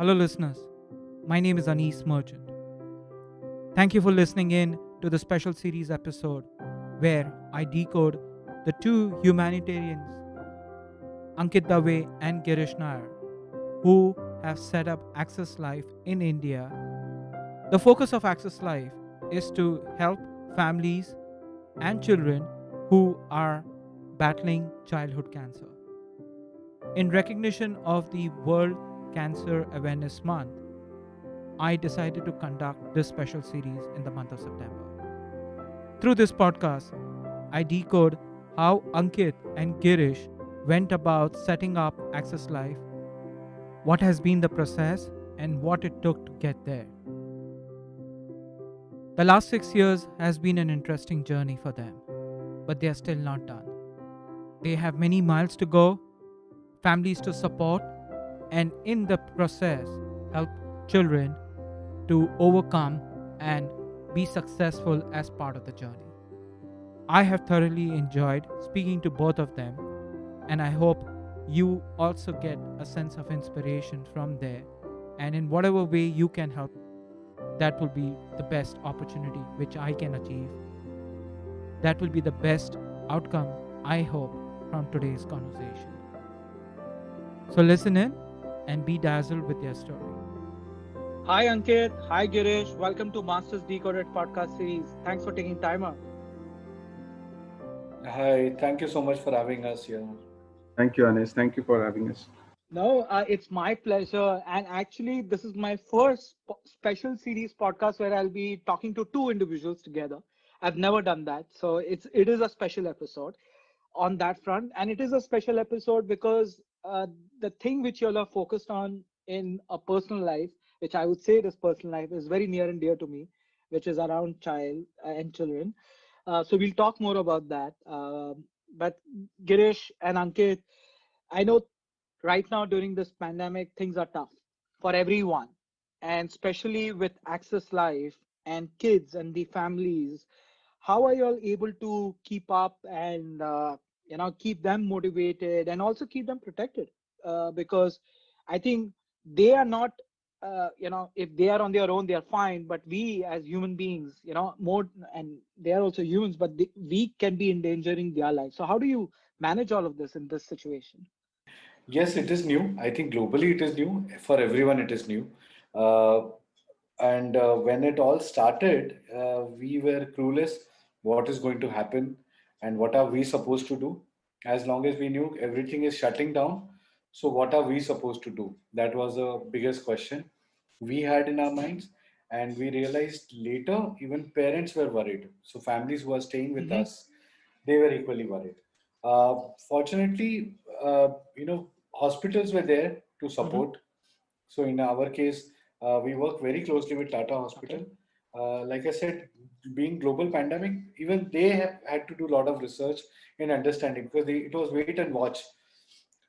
Hello, listeners. My name is Anis Merchant. Thank you for listening in to the special series episode where I decode the two humanitarians, Ankeet and Girish Nair, who have set up Access Life in India. The focus of Access Life is to help families and children who are battling childhood cancer. In recognition of the World Cancer Awareness Month, I decided to conduct this special series in the month of September. Through this podcast, I decode how Ankit and Girish went about setting up Access Life, what has been the process, and what it took to get there. The last 6 years has been an interesting journey for them, but they are still not done. They have many miles to go, families to support, and in the process, help children to overcome and be successful as part of the journey. I have thoroughly enjoyed speaking to both of them, and I hope you also get a sense of inspiration from there. And in whatever way you can help, that will be the best opportunity which I can achieve. That will be the best outcome, I hope, from today's conversation. So listen in and be dazzled with their story. Hi Ankeet, hi Girish. Welcome to Masters Decoded podcast series. Thanks for taking time out. Hi, thank you so much for having us here. Thank you, Anis. Thank you for having us. No, it's my pleasure. And actually, this is my first special series podcast where I'll be talking to two individuals together. I've never done that, so it is a special episode on that front. And it is a special episode because the thing which you all are focused on in a personal life, which I would say it is personal life, is very near and dear to me, which is around child and children. So we'll talk more about that. But Girish and Ankit, I know right now during this pandemic, things are tough for everyone, and especially with Access Life and kids and the families. How are you all able to keep up and keep them motivated and also keep them protected? Because I think they are not. If they are on their own, they are fine. But we, as human beings, more, and they are also humans, but we can be endangering their lives. So, how do you manage all of this in this situation? Yes, it is new. I think globally it is new. For everyone, it is new. Uh, and when it all started, we were clueless what is going to happen and what are we supposed to do. As long as we knew everything is shutting down, so what are we supposed to do? That was the biggest question we had in our minds. And we realized later, even parents were worried. So families who are staying with Mm-hmm. us, they were equally worried. Fortunately, hospitals were there to Mm-hmm. support. So in our case, we work very closely with Tata Okay. Hospital. Like I said, being global pandemic, even they had to do a lot of research in understanding because it was wait and watch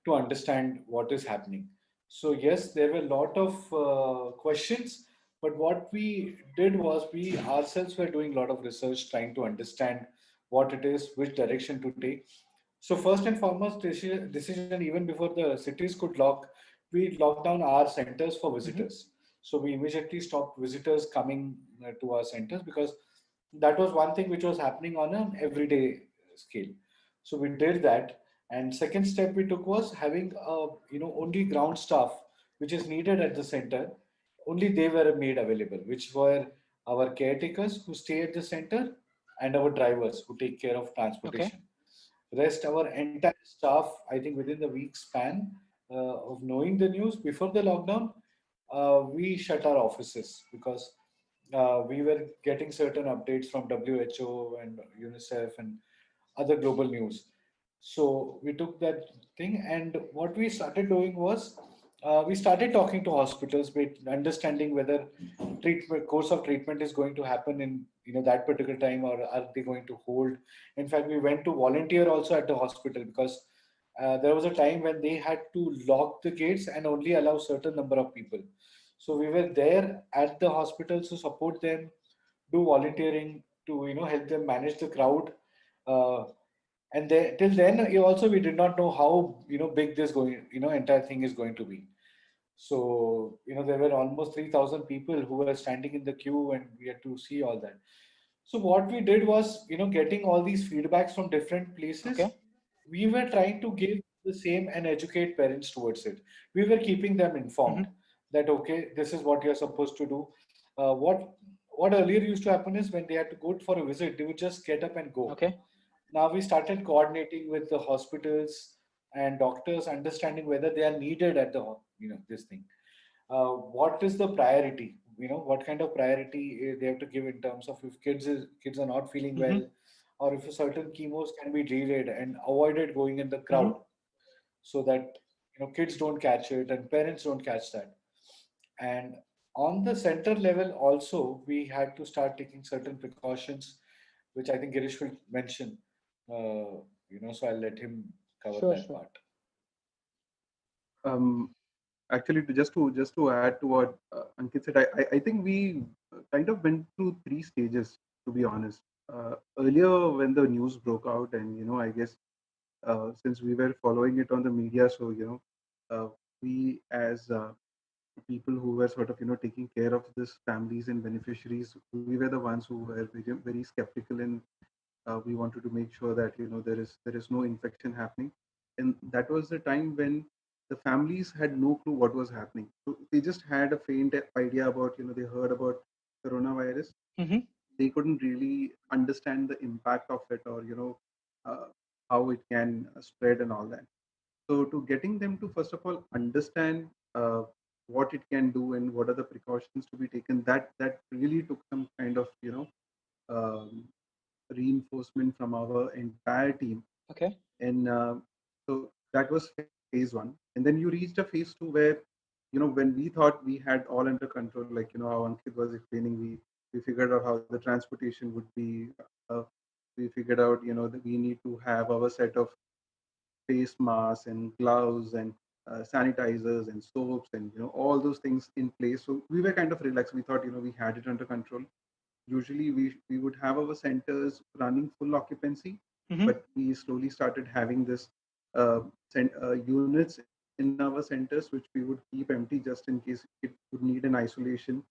to understand what is happening. So yes, there were a lot of questions, but what we did was we ourselves were doing a lot of research, trying to understand what it is, which direction to take. So first and foremost decision even before the cities could lock, we locked down our centers for Mm-hmm. visitors. So we immediately stopped visitors coming to our centers because that was one thing which was happening on an everyday scale. So we did that, and second step we took was having only ground staff which is needed at the center. Only they were made available, which were our caretakers who stay at the center and our drivers who take care of Okay. transportation. Rest our entire staff, I think within the week span of knowing the news before the lockdown, we shut our offices because we were getting certain updates from WHO and UNICEF and other global news. So we took that thing, and what we started doing was we started talking to hospitals, with understanding whether treatment course of treatment is going to happen in that particular time, or are they going to hold. In fact, we went to volunteer also at the hospital because there was a time when they had to lock the gates and only allow certain number of people. So we were there at the hospitals to support them, do volunteering to help them manage the crowd. Uh, and till then, also we did not know how big this going entire thing is going to be. So, there were almost 3,000 people who were standing in the queue and we had to see all that. So what we did was, getting all these feedbacks from different places, Okay. we were trying to give the same and educate parents towards it. We were keeping them informed Hmm. that, okay, this is what you're supposed to do. What earlier used to happen is when they had to go for a visit, they would just get up and go. Okay. Now we started coordinating with the hospitals and doctors, understanding whether they are needed at this thing. What is the priority? What kind of priority they have to give in terms of if kids are not feeling Hmm. well, or if a certain chemos can be delayed and avoided going in the Hmm. crowd, so that kids don't catch it and parents don't catch that. And on the center level also, we had to start taking certain precautions, which I think Girish will mention. So I'll let him cover Sure, that sure. part. Um, Actually, just to add to what Ankit said, I think we kind of went through three stages, to be honest. Earlier, when the news broke out, and I guess since we were following it on the media, so we as people who were sort of taking care of this families and beneficiaries, we were the ones who were very skeptical, and we wanted to make sure that there is no infection happening. And that was the time when the families had no clue what was happening, so they just had a faint idea about, they heard about coronavirus. Hmm. They couldn't really understand the impact of it, or how it can spread and all that. So to getting them to first of all understand what it can do and what are the precautions to be taken, that really took some kind of um, reinforcement from our entire team. Okay. And so that was phase one. And then you reached a phase two where, when we thought we had all under control, like, how Ankit was explaining, we figured out how the transportation would be. We figured out, that we need to have our set of face masks and gloves and sanitizers and soaps and, all those things in place. So we were kind of relaxed. We thought, we had it under control. Usually we would have our centers running full occupancy, Hmm. but we slowly started having this units in our centers which we would keep empty just in case it would need an isolation.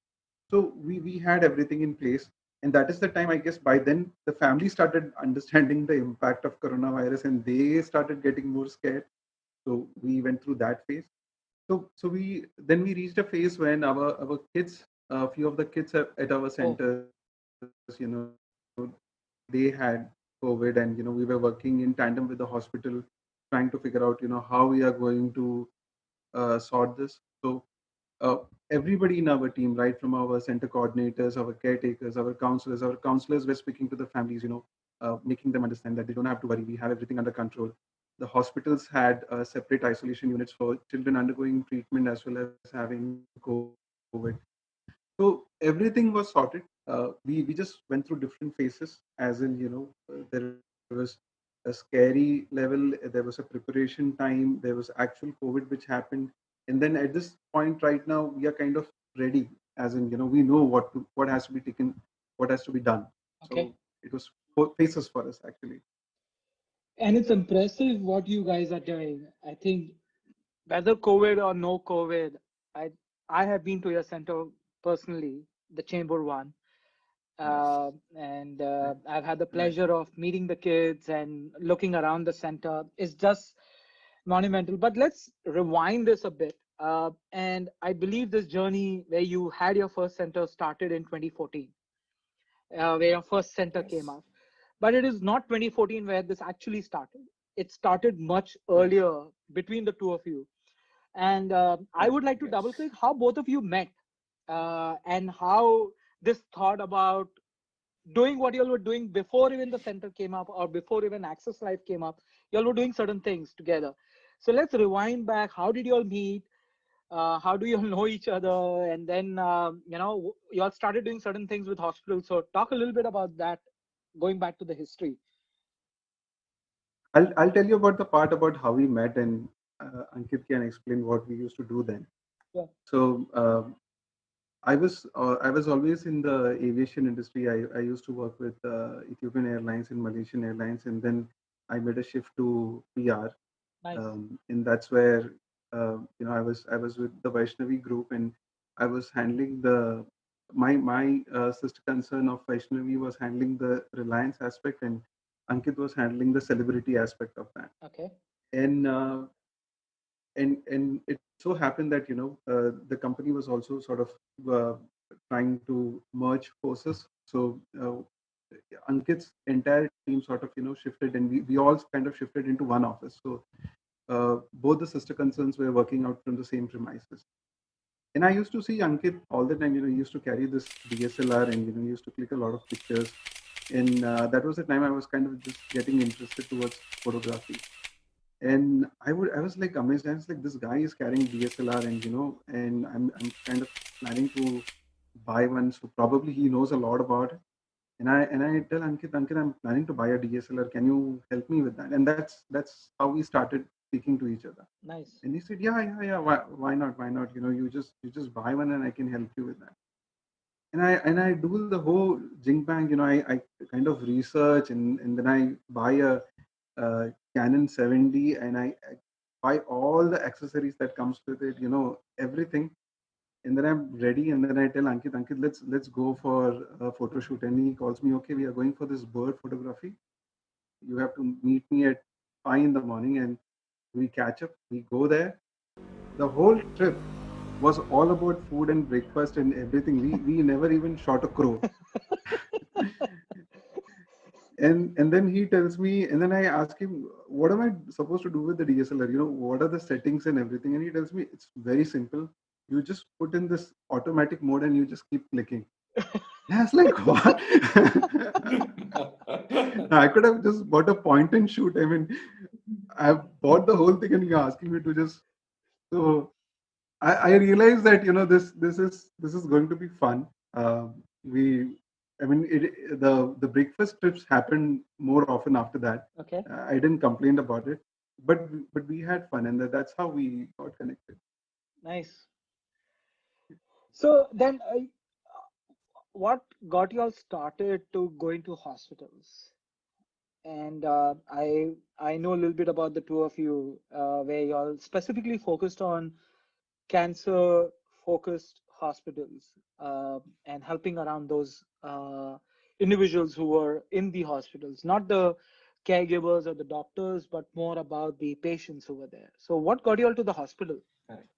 So we had everything in place. And that is the time, I guess, by then the family started understanding the impact of coronavirus and they started getting more scared. So we went through that phase. So we reached a phase when our kids, a few of the kids at our Oh, centers, they had COVID, and we were working in tandem with the hospital, trying to figure out how we are going to sort this. So everybody in our team, right from our center coordinators, our caretakers, our counselors were speaking to the families, making them understand that they don't have to worry. We have everything under control. The hospitals had separate isolation units for children undergoing treatment as well as having COVID. So everything was sorted. We just went through different phases, as in, there was a scary level, there was a preparation time, there was actual COVID which happened. And then at this point right now, we are kind of ready, as in, we know what has to be taken, what has to be done. So okay. it was phases for us actually. And it's impressive what you guys are doing. I think whether COVID or no COVID, I I have been to your center personally, the chamber one, Yes. and Right. I've had the pleasure of meeting the kids and looking around the center. It's just monumental. But let's rewind this a bit. And I believe this journey where you had your first center started in 2014, where your first center came Yes. out. But it is not 2014 where this actually started. It started much Right. earlier between the two of you. And I Right. would like to double Yes. click how both of you met, and how this thought about doing what you all were doing before even the center came up or before even Access Life came up. You all were doing certain things together. So let's rewind back. How did you all meet? How do you all know each other? And then, you all started doing certain things with hospitals. So talk a little bit about that, going back to the history. I'll tell you about the part about how we met, and Ankit can explain what we used to do then. Yeah. So I was always in the aviation industry. I used to work with Ethiopian Airlines and Malaysian Airlines, and then I made a shift to PR, Nice. and that's where I was with the Vaishnavi group, and I was handling the my sister concern of Vaishnavi was handling the Reliance aspect, and Ankit was handling the celebrity aspect of that. Okay. And and it so happened that the company was also sort of uh, trying to merge forces. So Ankit's entire team sort of shifted, and we all kind of shifted into one office. So both the sister concerns were working out from the same premises. And I used to see Ankit all the time. He used to carry this DSLR, and he used to click a lot of pictures. And that was the time I was kind of just getting interested towards photography. And I was like amazed. I was like, this guy is carrying DSLR, and and I'm kind of planning to buy one. So probably he knows a lot about it. And I tell Ankit, I'm planning to buy a DSLR. Can you help me with that? And that's how we started speaking to each other. Nice. And he said, yeah. Why not? Why not? You just buy one, and I can help you with that. And I do the whole jing bang. I kind of research, and then I buy a Canon 7D, and I buy all the accessories that comes with it. Everything. And then I'm ready, and then I tell Ankit, let's go for a photo shoot. And he calls me, okay, we are going for this bird photography. You have to meet me at 5 in the morning, and we catch up. We go there. The whole trip was all about food and breakfast and everything. We never even shot a crow. And then he tells me, and then I ask him, what am I supposed to do with the DSLR? What are the settings and everything? And he tells me it's very simple. You just put in this automatic mode, and you just keep clicking. And I was like, what? I could have just bought a point and shoot. I mean, I bought the whole thing, and you're asking me to just. So I realized that this is going to be fun. We, I mean, the breakfast trips happened more often after that. Okay. I didn't complain about it, but we had fun, and that's how we got connected. Nice. So then, what got you all started to go into hospitals? And I know a little bit about the two of you, where you all specifically focused on cancer focused hospitals, and helping around those individuals who were in the hospitals, not the caregivers or the doctors, but more about the patients who were there. So what got you all to the hospital? Correct.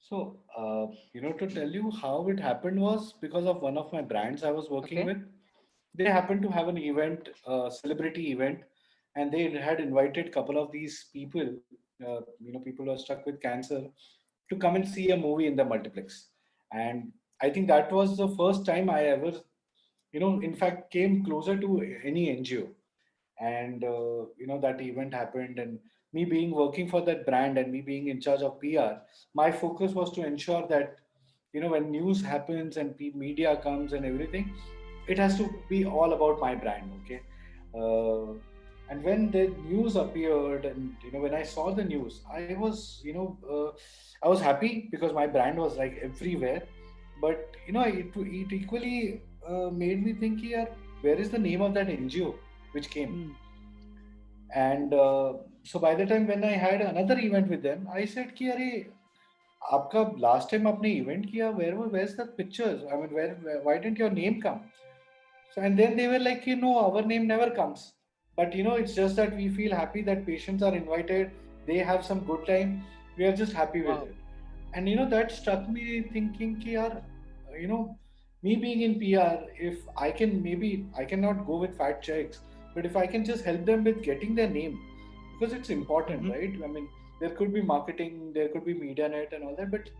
So, to tell you how it happened was because of one of my brands I was working Okay. with. They happened to have an event, celebrity event, and they had invited a couple of these people, people who are stuck with cancer, to come and see a movie in the multiplex. And I think that was the first time I ever, in fact, came closer to any NGO. And that event happened, and me being working for that brand and me being in charge of PR, my focus was to ensure that when news happens and media comes and everything, it has to be all about my brand. Okay. uh, and when the news appeared, and when I saw the news, I was I was happy because my brand was like everywhere. But it equally made me think here, where is the name of that NGO which came? Hmm. And so by the time when I had another event with them, I said कि अरे आपका last time आपने event किया, where's the pictures? I mean, why didn't your name come? So, and then they were like, our name never comes. But it's just that we feel happy that patients are invited, they have some good time, we are just happy with Wow. it. And that struck me thinking कि यार, you know, me being in PR, if I can, maybe I cannot go with fat checks, but if I can just help them with getting their name, because it's important, Mm-hmm. right? I mean, there could be marketing, there could be media net and all that, but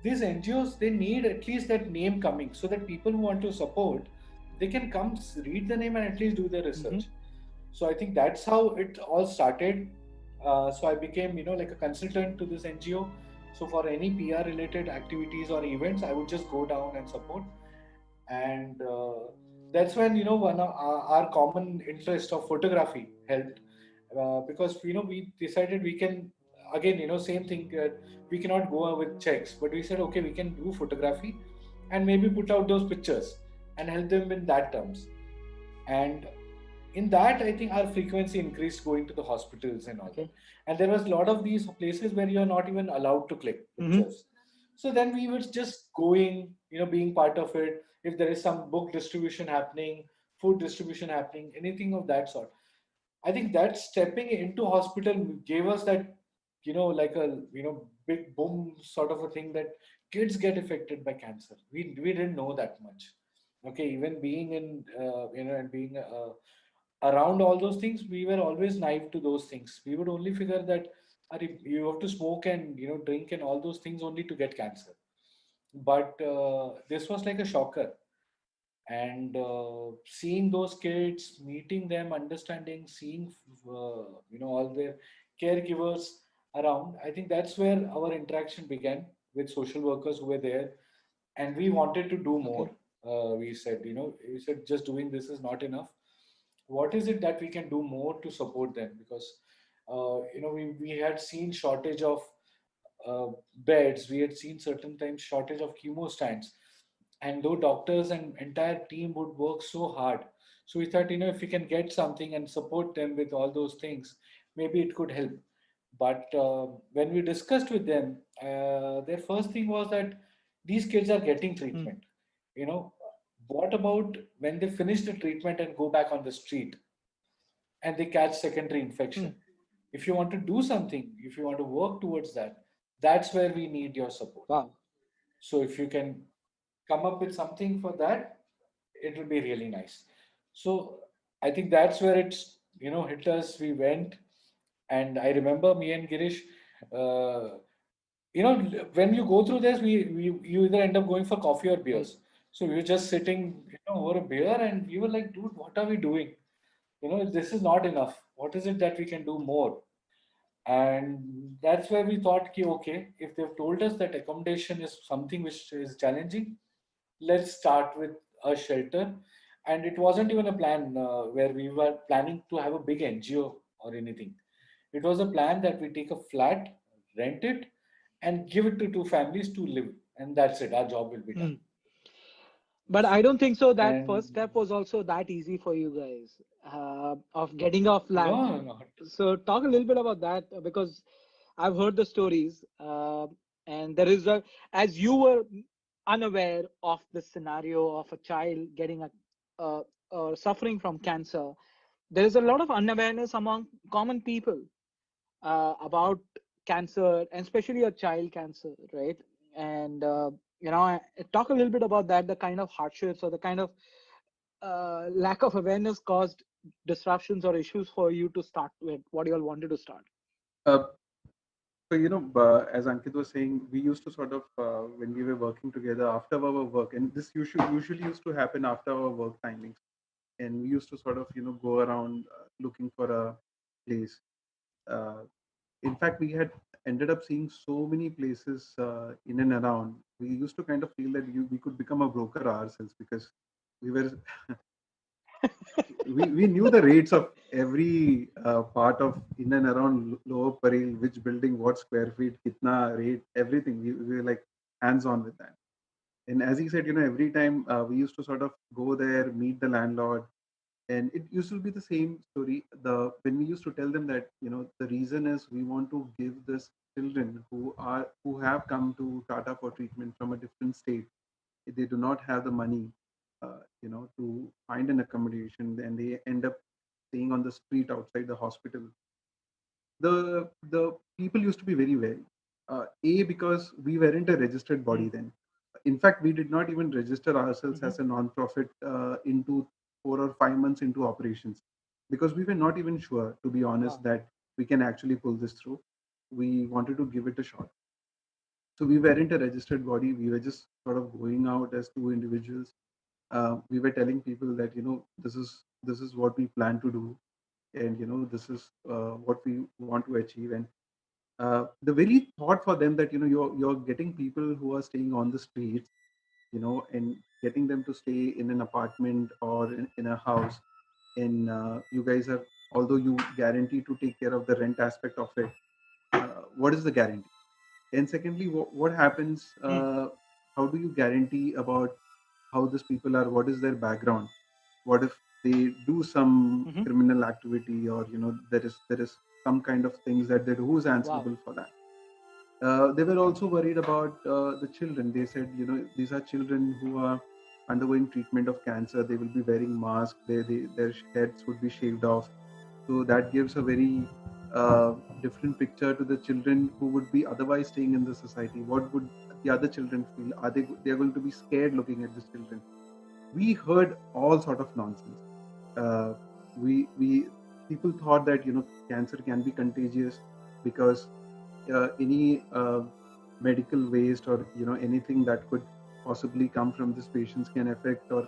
these NGOs, they need at least that name coming so that people who want to support, they can come read the name and at least do their Mm-hmm. research. So I think that's how it all started. So I became, like a consultant to this NGO. So for any PR related activities or events, I would just go down and support. And that's when one of our common interest of photography helped, because we decided we can, again, same thing, we cannot go with checks, but we said, okay, we can do photography and maybe put out those pictures and help them in that terms. And in that, I think our frequency increased going to the hospitals and all that. Okay. And there was a lot of these places where you're not even allowed to click Mm-hmm. pictures. So then we were just going, being part of it. If there is some book distribution happening, food distribution happening, anything of that sort. I think that stepping into hospital gave us that, like a, big boom sort of a thing, that kids get affected by cancer. We didn't know that much. Okay, even being in, and being around all those things, we were always naive to those things. We would only figure that you have to smoke and, drink and all those things only to get cancer. But this was like a shocker. And seeing those kids, meeting them, understanding, seeing, all their caregivers around, I think that's where our interaction began with social workers who were there. And we wanted to do more. Okay. We said just doing this is not enough. What is it that we can do more to support them? Because we had seen shortage of uh, beds. We had seen certain times shortage of chemo stands. And though doctors and entire team would work so hard, so we thought, if we can get something and support them with all those things, maybe it could help. But when we discussed with them, their first thing was that these kids are getting Mm. treatment. You know, what about when they finish the treatment and go back on the street and they catch secondary Mm. infection? If you want to do something, if you want to work towards that, that's where we need your support. Wow. So if you can come up with something for that, it will be really nice. So I think that's where it's, hit us. We went, and I remember me and Girish, uh, when you go through this, we you either end up going for coffee or Right. beers. So we were just sitting, over a beer, and we were like, dude, what are we doing? This is not enough. What is it that we can do more? And that's where we thought, okay, if they've told us that accommodation is something which is challenging, let's start with a shelter. And it wasn't even a plan where we were planning to have a big NGO or anything. It was a plan that we take a flat, rent it, and give it to two families to live. And that's it. Our job will be done. Mm. But I don't think so that first And step was also that easy for you guys, of getting a flat. no, not. So talk a little bit about that, because I've heard the stories, and there is a, as you were unaware of the scenario of a child getting uh, suffering from cancer, there is a lot of unawareness among common people about cancer, and especially a child cancer, right? And talk a little bit about that, the kind of hardships or the kind of lack of awareness caused disruptions or issues for you to start with what you all wanted to start. Uh, so, as Ankit was saying, we used to sort of, when we were working together after our work, and this usually used to happen after our work timings. And we used to sort of, go around looking for a place. Uh, in fact, we had ended up seeing so many places in and around. We used to kind of feel that we could become a broker ourselves, because we were we knew the rates of every part of in and around Lower Parel, which building, what square feet, kitna rate, everything. We were like hands on with that. And as he said, every time we used to sort of go there, meet the landlord, and it used to be the same story. The When we used to tell them that, the reason is we want to give this children who have come to Tata for treatment from a different state, they do not have the money, to find an accommodation, and they end up staying on the street outside the hospital. The people used to be very wary. Because we weren't a registered body Mm. then. In fact, we did not even register ourselves Mm-hmm. as a non-profit into 4 or 5 months into operations, because we were not even sure, to be honest, Wow. that we can actually pull this through. We wanted to give it a shot. So we weren't a registered body. We were just sort of going out as two individuals. We were telling people that, this is what we plan to do, and this is what we want to achieve. And the very thought for them that, you're getting people who are staying on the streets, and getting them to stay in an apartment or in a house, and you guys are, although you guarantee to take care of the rent aspect of it, what is the guarantee? And secondly, what happens? Mm. How do you guarantee about how these people are? What is their background? What if they do some Hmm. criminal activity, or there is some kind of things that they do. Who's Wow. answerable for that? They were also worried about the children. They said, these are children who are undergoing treatment of cancer. They will be wearing masks. Their heads would be shaved off. So that gives a very different picture to the children who would be otherwise staying in the society. What would the other children feel? They are going to be scared looking at these children? We heard all sort of nonsense. Uh, we People thought that cancer can be contagious because any medical waste, or anything that could possibly come from these patients can affect or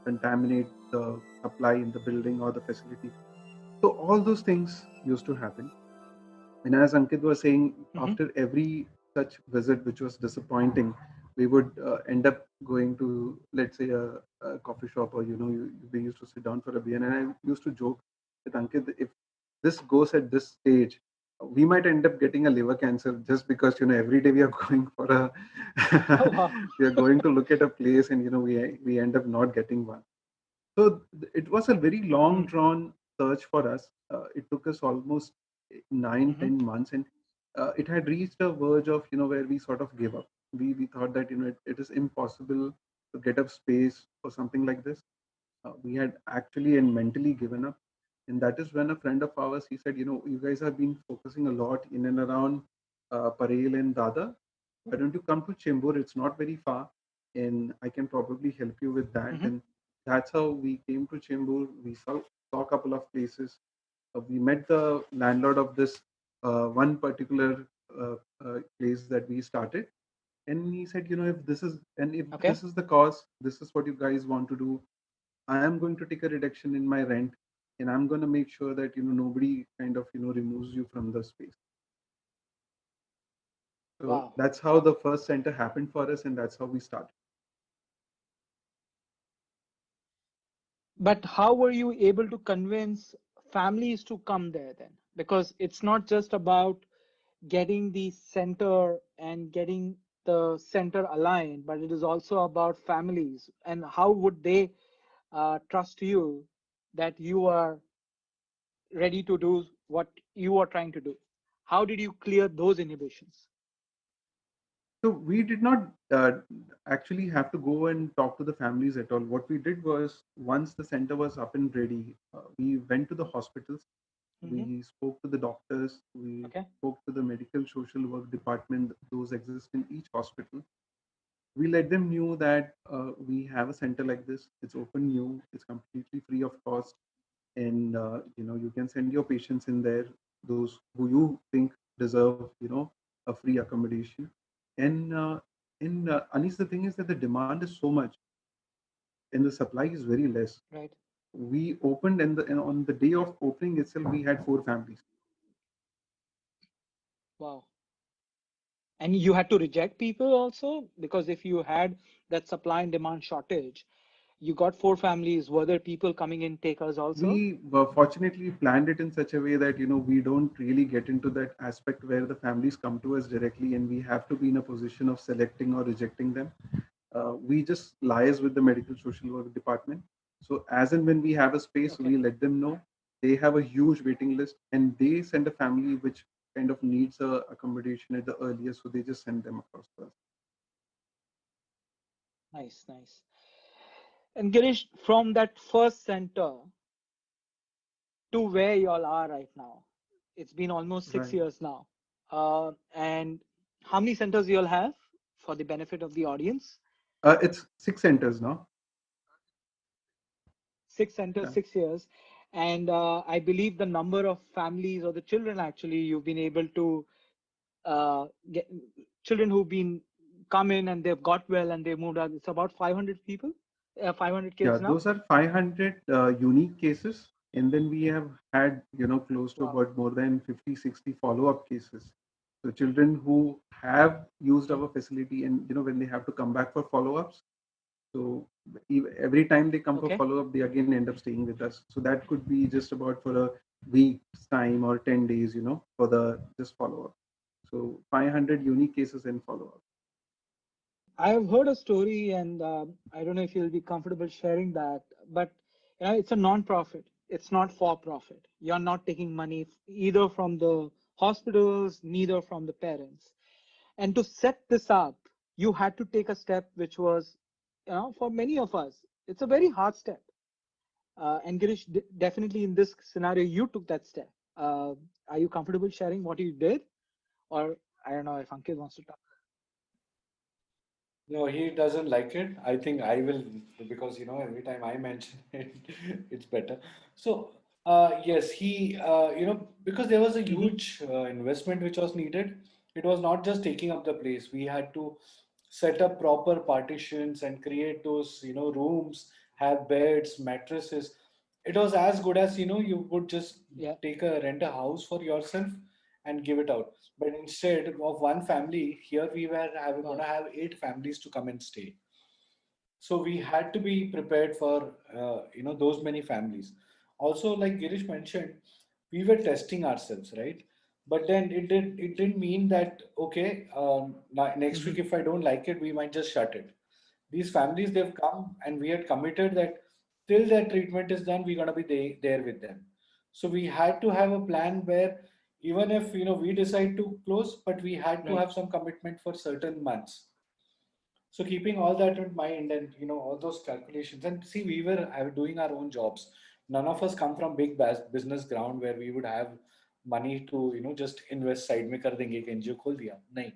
contaminate the supply in the building or the facility. So all those things used to happen. And as Ankit was saying, Hmm. after every such visit, which was disappointing, we would end up going to, let's say, a coffee shop, or we used to sit down for a beer. And I used to joke with Ankit, if this goes at this stage, we might end up getting a liver cancer, just because every day we are going for Oh, a wow. we are going to look at a place, and we end up not getting one. So it was a very long Mm. drawn search for us. It took us almost nine, Hmm. 10 months, and it had reached a verge of where we sort of gave up. We thought that it is impossible to get up space for something like this. We had actually and mentally given up. And that is when a friend of ours, he said, you guys have been focusing a lot in and around Parel and Dada. Why don't you come to Chembur? It's not very far, and I can probably help you with that. Hmm. And that's how we came to Chembur. We saw a couple of places. We met the landlord of this one particular place that we started, and he said, if Okay. this is the cause, this is what you guys want to do, I am going to take a reduction in my rent, and I'm going to make sure that nobody kind of removes you from the space. So Wow. that's how the first center happened for us, and that's how we started. But how were you able to convince families to come there then? Because it's not just about getting the center and getting the center aligned, but it is also about families. And how would they trust you that you are ready to do what you are trying to do? How did you clear those inhibitions? So we did not actually have to go and talk to the families at all. What we did was, once the center was up and ready, we went to the hospitals. Hmm. We spoke to the doctors. We Okay. spoke to the medical social work department, those exist in each hospital. We let them know that we have a center like this. It's open new. It's completely free of cost, and you can send your patients in there, those who you think deserve a free accommodation. And Anis, the thing is that the demand is so much and the supply is very less. Right. We opened, and on the day of opening itself, we had four families. Wow. And you had to reject people also, because if you had that supply and demand shortage, you got four families. Were there people coming in takers also? We were fortunately planned it in such a way that we don't really get into that aspect where the families come to us directly and we have to be in a position of selecting or rejecting them. We just liaise with the medical social work department. So as and when we have a space, Okay. we let them know. They have a huge waiting list, and they send a family which kind of needs a accommodation at the earliest, so they just send them across to us. Nice, nice. And Girish, from that first center to where y'all are right now, it's been almost six Right. years now. And how many centers y'all have for the benefit of the audience? It's six centers now. Six centers, Yeah. 6 years. And I believe the number of families or the children actually you've been able to get, children who've been come in and they've got well and they moved out. It's about 500 people, 500 Yeah, kids now. those are 500 unique cases. And then we have had, close to Wow. about more than 50, 60 follow-up cases. So children who have used Hmm. our facility, and, when they have to come back for follow-ups. So every time they come for Okay. follow-up, they again end up staying with us. So that could be just about for a week's time or 10 days, for the just follow-up. So 500 unique cases and follow-up. I have heard a story, and I don't know if you'll be comfortable sharing that, but It's a non-profit. It's not for profit. You're not taking money either from the hospitals, neither from the parents. And to set this up, you had to take a step which was, for many of us, it's a very hard step. And Girish, definitely in this scenario, you took that step. Are you comfortable sharing what you did? Or I don't know if Ankit wants to talk. No, he doesn't like it. I think I will, because every time I mention it, it's better. So yes, because there was a Hmm. huge investment which was needed. It was not just taking up the place. We had to set up proper partitions and create those rooms, have beds, mattresses. It was as good as you would just Yeah, take a rent a house for yourself and give it out. But instead of one family, here we were going to wow. have 8 families to come and stay. So we had to be prepared for those many families. Also, like Girish mentioned, we were testing ourselves, right? But then it didn't mean that okay, next Hmm. week if I don't like it, we might just shut it. These families, they've come and we had committed that till their treatment is done, we're gonna be there with them. So we had to have a plan where even if we decide to close, but we had to Right, have some commitment for certain months. So keeping all that in mind and all those calculations, and see, we were doing our own jobs. None of us come from big business ground where we would have money to just invest side में कर देंगे एक NGO खोल दिया नहीं.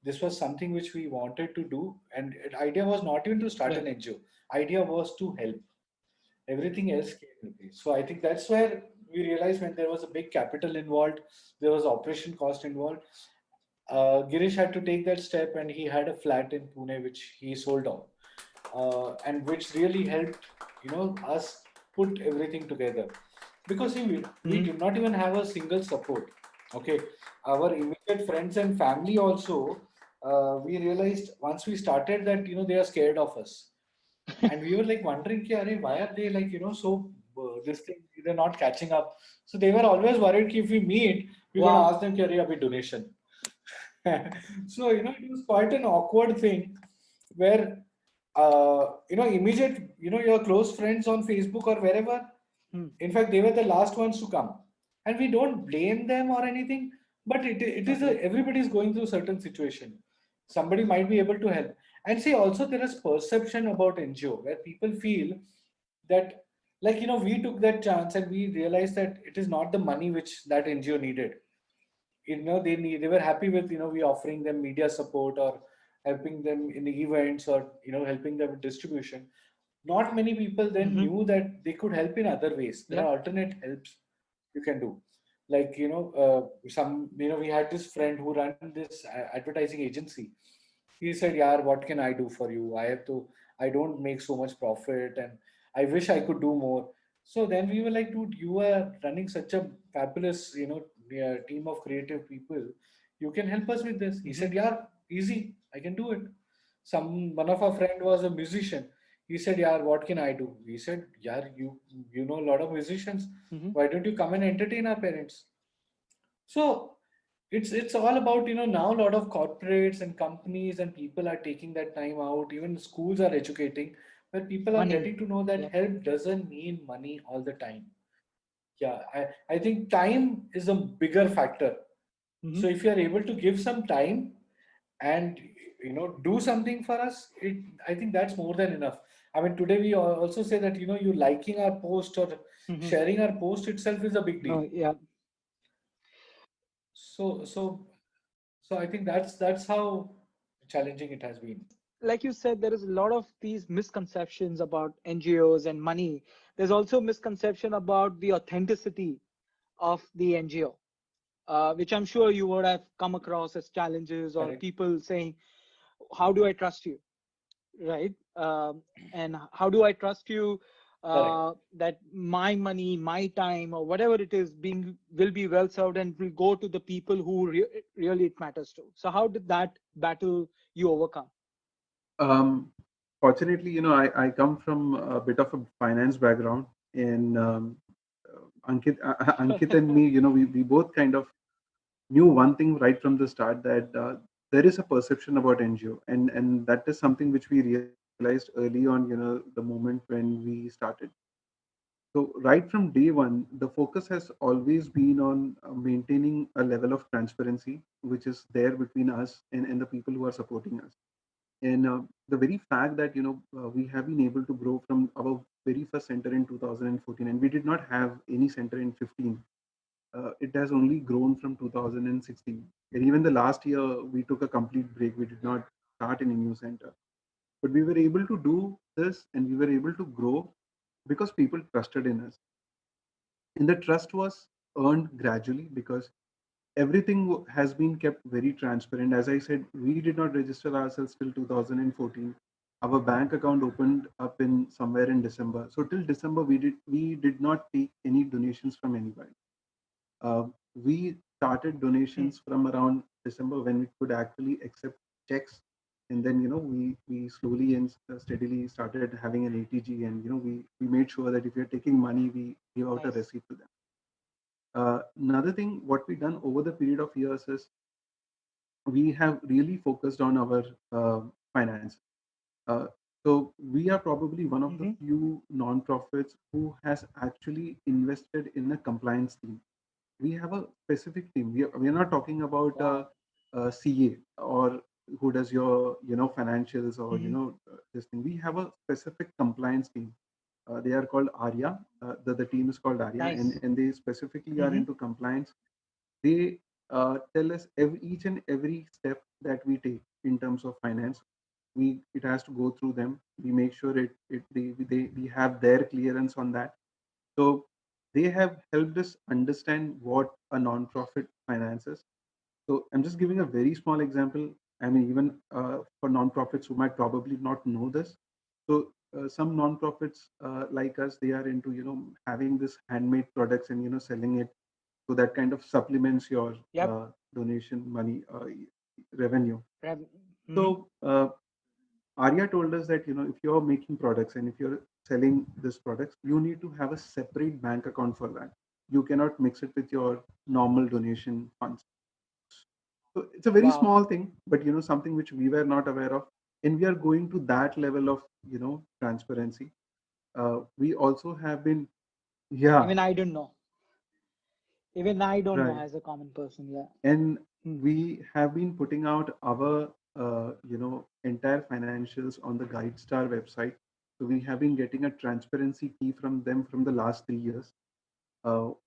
This was something which we wanted to do, and idea was not even to start right. an NGO. Idea was to help. Everything else came in place. So I think that's where we realized when there was a big capital involved, there was operation cost involved. Girish had to take that step, and he had a flat in Pune which he sold off, and which really helped, us put everything together. Because see, we Hmm. did not even have a single support. Okay, our immediate friends and family also, we realized once we started that they are scared of us, and we were like wondering, ki, "Arey, why are they like so this thing they're not catching up?" So they were always worried ki if we meet, we're gonna Wow. ask them, "Ki, arey, abhi donation." So it was quite an awkward thing where immediate your close friends on Facebook or wherever, Hmm. in fact they were the last ones to come, and we don't blame them or anything, but it is Okay. everybody is going through certain situation. Somebody might be able to help. And see, also there is perception about NGO where people feel that, like, we took that chance and we realized that it is not the money which that NGO needed. They were happy with we offering them media support or helping them in the events, or helping them with distribution. Not many people then Hmm. knew that they could help in other ways. There Yeah. are alternate helps you can do. Like some we had this friend who ran this advertising agency. He said, "Yeah, what can I do for you? I don't make so much profit, and I wish I could do more." So then we were like, "Dude, you are running such a fabulous team of creative people. You can help us with this." He Hmm. said, "Yeah, easy. I can do it." One of our friend was a musician. He said, "Yeah, what can I do?" We said, "Yeah, you know a lot of musicians. Hmm. Why don't you come and entertain our parents?" So it's all about now a lot of corporates and companies and people are taking that time out. Even schools are educating, where people are Money. getting to know that Yeah. help doesn't mean money all the time. Yeah, I think time is a bigger factor. Hmm. So if you are able to give some time and do something for us, I think that's more than enough. I mean, today we also say that you liking our post or Hmm. sharing our post itself is a big No, deal. yeah. So I think that's how challenging it has been. Like you said, there is a lot of these misconceptions about NGOs and money. There's also misconception about the authenticity of the NGO, which I'm sure you would have come across as challenges or Correct. people saying, "How do I trust you?" Right? And how do I trust you Correct. that my money, my time, or whatever it is, being will be well served and will go to the people who really it matters to. So, how did that battle you overcome? Um, Fortunately, I come from a bit of a finance background, and Ankit and me, we both kind of knew one thing right from the start, that there is a perception about NGO, and that is something which we realized early on, the moment when we started. So right from day one, the focus has always been on maintaining a level of transparency, which is there between us and the people who are supporting us. And the very fact that we have been able to grow from our very first center in 2014, and we did not have any center in 15. It has only grown from 2016, and even the last year we took a complete break. We did not start any new center, but we were able to do this, and we were able to grow because people trusted in us, and the trust was earned gradually because everything has been kept very transparent. As I said, we did not register ourselves till 2014. Our bank account opened up in somewhere in December. So till December, we did not take any donations from anybody. Uh, we started Hmm. donations from around December when we could actually accept checks, and then we slowly and steadily started having an ATG, and we made sure that if you're taking money, we give out a Nice. receipt to them. Another thing, what we done over the period of years is we have really focused on our finance. Uh, so we are probably one of the Hmm. few non-profits who has actually invested in a compliance team. We have a specific team. We are not talking about Wow. a CA or who does your financials or Hmm. this thing. We have a specific compliance team. They are called ARIA. The team is called ARIA, and Nice. and they specifically are Hmm. into compliance. They tell us each and every step that we take in terms of finance. It has to go through them. We make sure we have their clearance on that. So they have helped us understand what a non-profit finance is. So I'm just giving a very small example. I mean, even for non-profits who might probably not know this. So some non-profits like us, they are into having this handmade products and selling it, so that kind of supplements your Yep. donation money revenue. Hmm. So Arya told us that if you're making products and if you're selling these products, you need to have a separate bank account for that. You cannot mix it with your normal donation funds. So it's a very Wow. small thing, but something which we were not aware of, and we are going to that level of transparency. We also have been, yeah, Even I don't know. Even I don't know right. as a common person. Yeah. And Hmm. we have been putting out our entire financials on the GuideStar website. So we have been getting a transparency key from them from the last 3 years.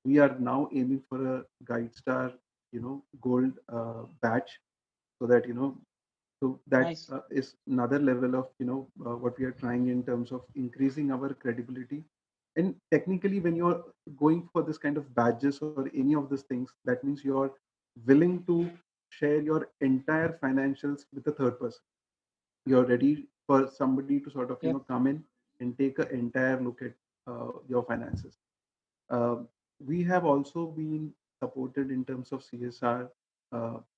We are now aiming for a GuideStar gold badge, so that so that Nice. is another level of what we are trying in terms of increasing our credibility. And technically, when you're going for this kind of badges or any of these things, that means you're willing to share your entire financials with a third person. You're ready for somebody to sort of Yep. come in and take an entire look at your finances. uh, we have also been supported in terms of CSR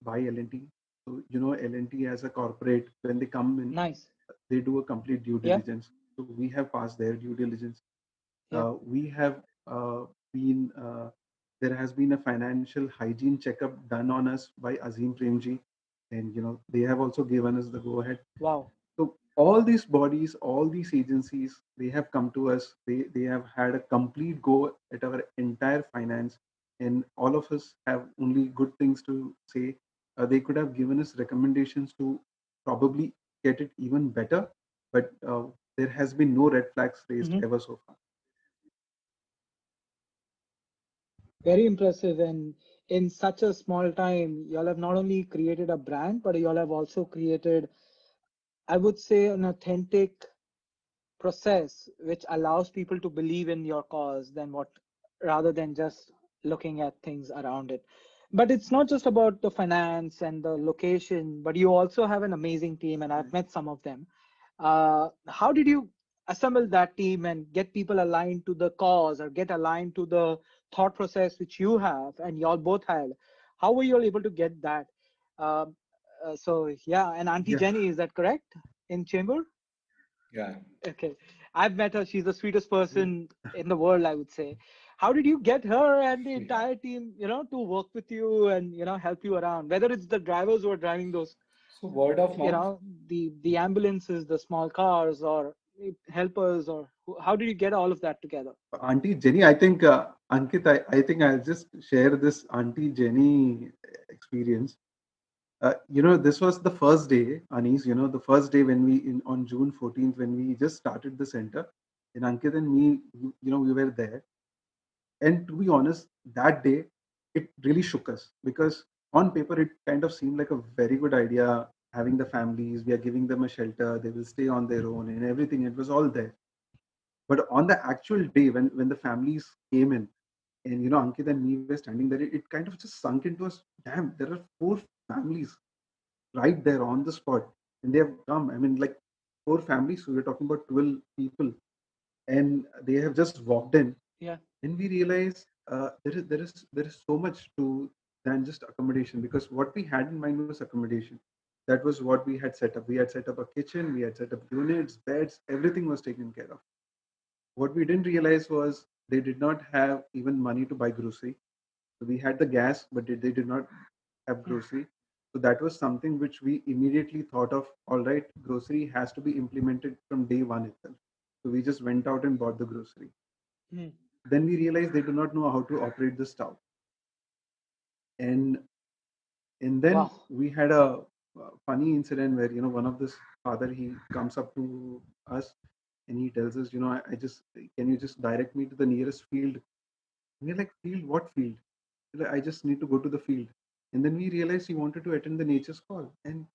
by L&T. So, L&T as a corporate, when they come in, Nice. they do a complete due Yep. diligence. So we have passed their due diligence. Yep. We have been, there has been a financial hygiene checkup done on us by Azim Premji. And, they have also given us the go ahead. Wow. So all these bodies, all these agencies, they have come to us. They have had a complete go at our entire finance, and all of us have only good things to say. They could have given us recommendations to probably get it even better, but there has been no red flags raised Hmm. ever so far. Very impressive. And in such a small time, y'all have not only created a brand, but y'all have also created, I would say, an authentic process which allows people to believe in your cause than what rather than just looking at things around it. But it's not just about the finance and the location, but you also have an amazing team, and I've Right. met some of them. How did you assemble that team and get people aligned to the cause or get aligned to the thought process which you have and y'all both had? How were you all able to get that? um, so yeah, and Auntie Yeah. Jenny, is that correct, in chamber? Yeah. Okay. I've met her. She's the sweetest person in the world, I would say. How did you get her and the Sweetheart. entire team, to work with you and, help you around? Whether it's the drivers who are driving those, So word of mouth. the ambulances, the small cars, or helpers, or how did you get all of that together? Auntie Jenny, I think Ankit, I think I'll just share this Auntie Jenny experience. This was the first day, Anis, the first day when on June 14th, when we just started the center, and Ankit and me, we were there. And to be honest, that day, it really shook us because on paper, it kind of seemed like a very good idea having the families, we are giving them a shelter, they will stay on their own and everything. It was all there. But on the actual day, when the families came in, and Ankit and me were standing there, it kind of just sunk into us. Damn, there are four families right there on the spot, and they have come. I mean, like four families. So we're talking about 12 people, and they have just walked in, Yeah. and we realize there is so much to than just accommodation, because what we had in mind was accommodation. That was what we had set up. We had set up a kitchen, we had set up units, beds, everything was taken care of. What we didn't realize was they did not have even money to buy grocery. So we had the gas, but they did not have Hmm. grocery. So that was something which we immediately thought of. All right, grocery has to be implemented from day one itself. So we just went out and bought the grocery. Hmm. Then we realized they do not know how to operate the stove. And and then Wow. we had a funny incident where one of this father, he comes up to us and he tells us, I just, can you just direct me to the nearest field? And we're like, field? What field? Like, I just need to go to the field. And then we realized he wanted to attend the nature's call. And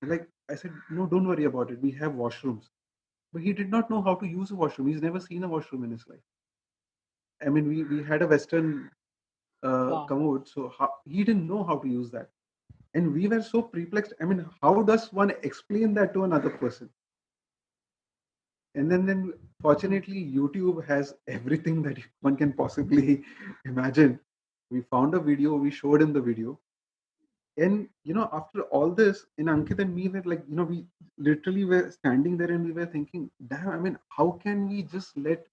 like I said, no, don't worry about it. We have washrooms. But he did not know how to use a washroom. He's never seen a washroom in his life. I mean, we had a Western Wow. commode, so he didn't know how to use that. And we were so perplexed. I mean, how does one explain that to another person? And then Hmm. fortunately, YouTube has everything that one can possibly imagine. We found a video, we showed him the video. And after all this, in Ankit and me were like, we literally were standing there and we were thinking, damn, I mean, how can we just let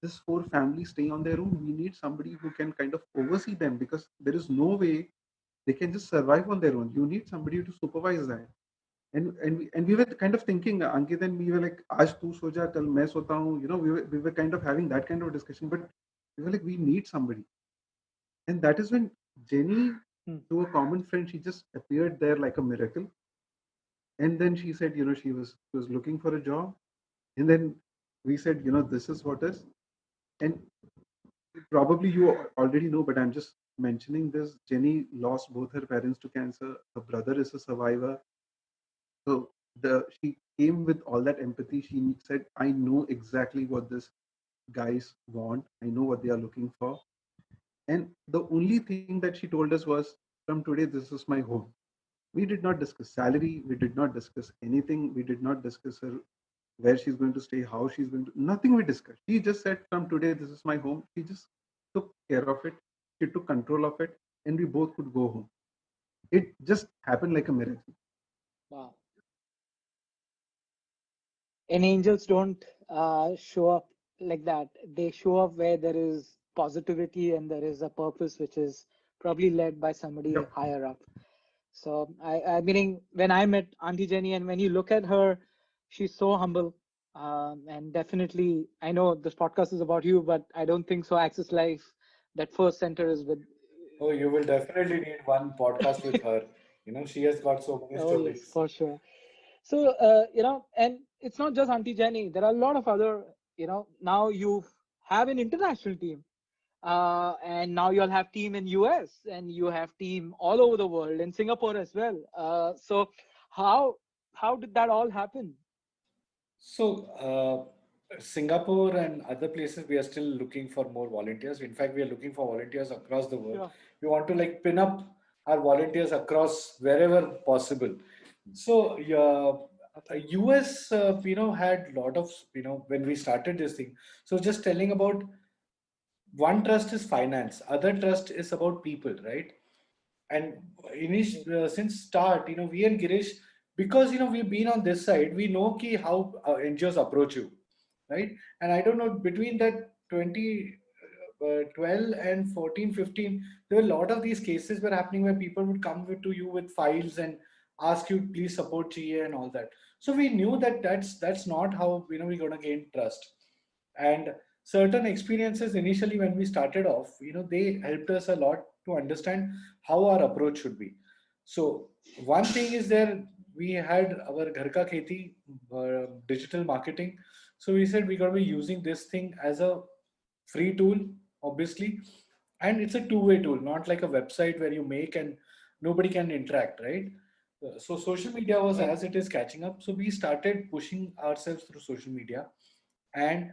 this four families stay on their own? We need somebody who can kind of oversee them, because there is no way they can just survive on their own. You need somebody to supervise that. And we were kind of thinking, Ankit and me were like, "Aaj tu so ja, kal main sota hu." We were kind of having that kind of discussion, but we were like, we need somebody. And that is when Jenny, Hmm. to a common friend, she just appeared there like a miracle. And then she said, she was looking for a job. And then we said, this is what is. And probably you already know, but I'm just mentioning this. Jenny lost both her parents to cancer. Her brother is a survivor. So she came with all that empathy. She said, I know exactly what these guys want. I know what they are looking for. And the only thing that she told us was, from today, this is my home. We did not discuss salary. We did not discuss anything. We did not discuss her where she's going to stay, how she's going to, nothing we discussed. She just said, from today, this is my home. She just took care of it. She took control of it, and we both could go home. It just happened like a miracle. Wow. And angels don't show up like that. They show up where there is positivity and there is a purpose which is probably led by somebody Yep. higher up. So I meaning when I met Auntie Jenny, and when you look at her, she's so humble. And definitely, I know this podcast is about you, but I don't think so. Access Life, that first center is with. Oh, you will definitely need one podcast with her. She has got so many Oh yes, stories. for sure. So, and it's not just Auntie Jenny. There are a lot of other, now you have an international team. And now you'll have team in US, and you have team all over the world, in Singapore as well. So how how did that all happen? So, Singapore and other places, we are still looking for more volunteers. In fact, we are looking for volunteers across the world. Sure. We want to like pin up our volunteers across wherever possible. So, yeah, Okay. US, had a lot of, when we started this thing. So, just telling about one trust is finance, other trust is about people, right? And Yes. since start, we and Girish, because we've been on this side, we know how NGOs approach you, right? And I don't know, between that 2012 and 14, 15, there were a lot of these cases were happening where people would come to you with files and ask you please support chahiye and all that. So we knew that that's not how we're going to gain trust. And certain experiences initially when we started off, they helped us a lot to understand how our approach should be. So one thing is there, we had our ghar ka kheti digital marketing. So we said we're going to be using this thing as a free tool, obviously, and it's a two-way tool, not like a website where you make and nobody can interact, right? So social media was, Right. as it is catching up, so we started pushing ourselves through social media and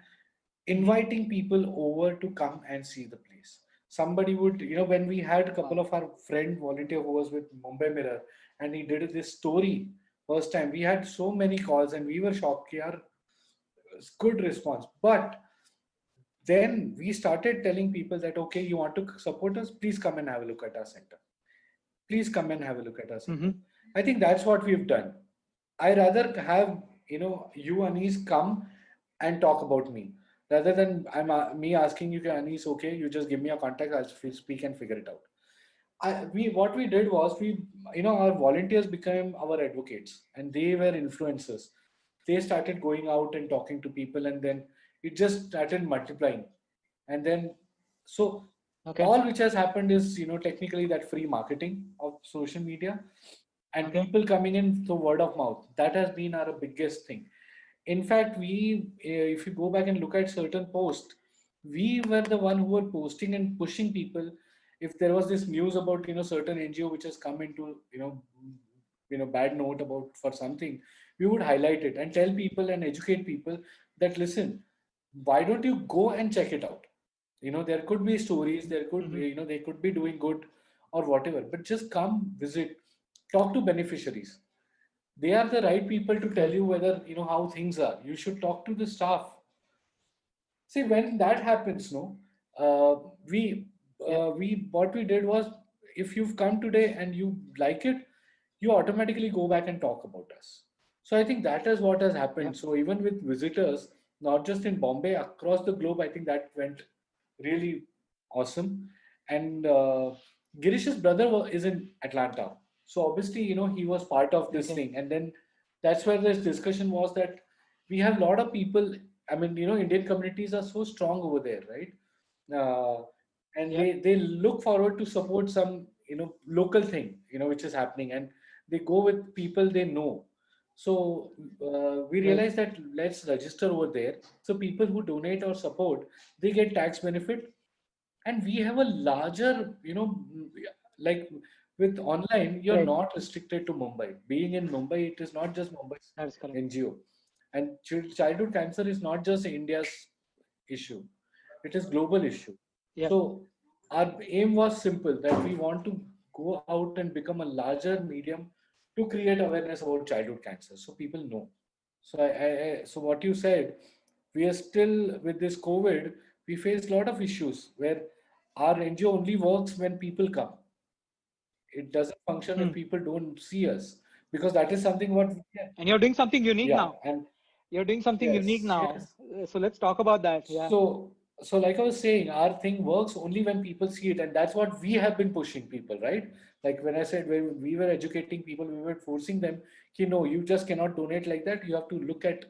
Mm-hmm. inviting people over to come and see the place. Somebody would, when we had a couple Wow. of our friend volunteer who was with Mumbai Mirror, and he did this story first time, we had so many calls and we were shocked. Yaar, it's good response. But then we started telling people that, okay, you want to support us, please come and have a look at our center. Please come and have a look at our Mm-hmm. center. I think that's what we've done. I rather have you Anis come and talk about me rather than me asking you, Anis, okay, you just give me a contact, I'll speak and figure it out. We what we did was we our volunteers became our advocates and they were influencers. They started going out and talking to people, and then it just started multiplying. And then so Okay. all which has happened is technically that free marketing of social media and Okay. people coming in through word of mouth, that has been our biggest thing. In fact, if you go back and look at certain posts, we were the one who were posting and pushing people. If there was this news about certain NGO which has come into bad note about for something, we would highlight it and tell people and educate people that, listen, why don't you go and check it out? There could be stories, there could Mm-hmm. they could be doing good or whatever, but just come visit, talk to beneficiaries. They are the right people to tell Right. you whether how things are. You should talk to the staff. See, when that happens, no, we Yeah. we what we did was, if you've come today and you like it, you automatically go back and talk about us. So I think that is what has Yeah. happened. So even with visitors, not just in Bombay, across the globe, I think that went really awesome. And Girish's brother is in Atlanta, so obviously he was part of this Okay. thing. And then that's where this discussion was that we have a lot of people. I mean, Indian communities are so strong over there, right? Uh, and Yeah. they look forward to support some local thing which is happening, and they go with people they know. So we Right. realized that let's register over there. So people who donate or support, they get tax benefit, and we have a larger like with online, you're Right. not restricted to Mumbai. Being in Mumbai, it is not just Mumbai's That is correct. NGO. And childhood cancer is not just India's issue, it is global issue. Yeah. So our aim was simple, that we want to go out and become a larger medium to create awareness about childhood cancer so people know. So so what you said, we are still with this COVID, we face a lot of issues where our NGO only works when people come. It doesn't function when Hmm. people don't see us, because that is something what And you're doing something unique yeah. now. And You're doing something unique yes, now. yes. So let's talk about that. Yeah. So like I was saying, our thing works only when people see it, and that's what we have been pushing people, right? Like when I said, when we were educating people, we were forcing them, no, you just cannot donate like that. You have to look at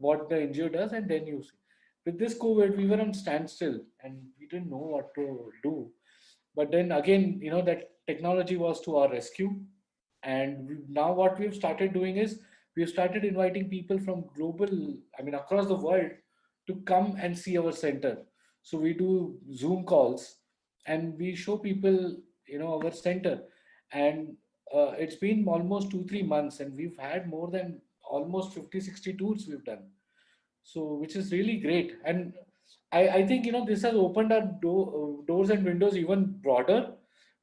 what the NGO does, and then you see. With this COVID, we were on standstill and we didn't know what to do. But then again, that technology was to our rescue. And now what we've started doing is we've started inviting people from global, I mean, across the world to come and see our center. So we do Zoom calls and we show people, our center. And it's been almost 2, 3 months, and we've had more than almost 50, 60 tours we've done. So which is really great. And I think this has opened our doors and windows even broader,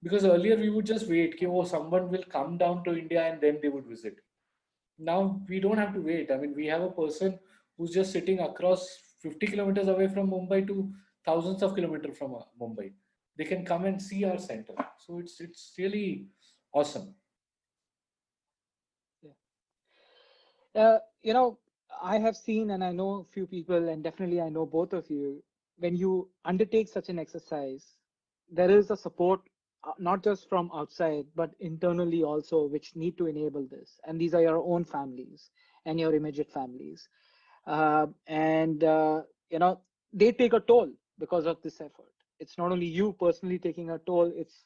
because earlier we would just wait, oh, someone will come down to India and then they would visit. Now we don't have to wait. I mean, we have a person who's just sitting across 50 kilometers away from Mumbai to thousands of kilometers from Mumbai. They can come and see our center. So it's really awesome. Yeah. I have seen and I know a few people, and definitely I know both of you. When you undertake such an exercise, there is a support not just from outside, but internally also, which need to enable this. And these are your own families and your immediate families. And, they take a toll because of this effort. It's not only you personally taking a toll, it's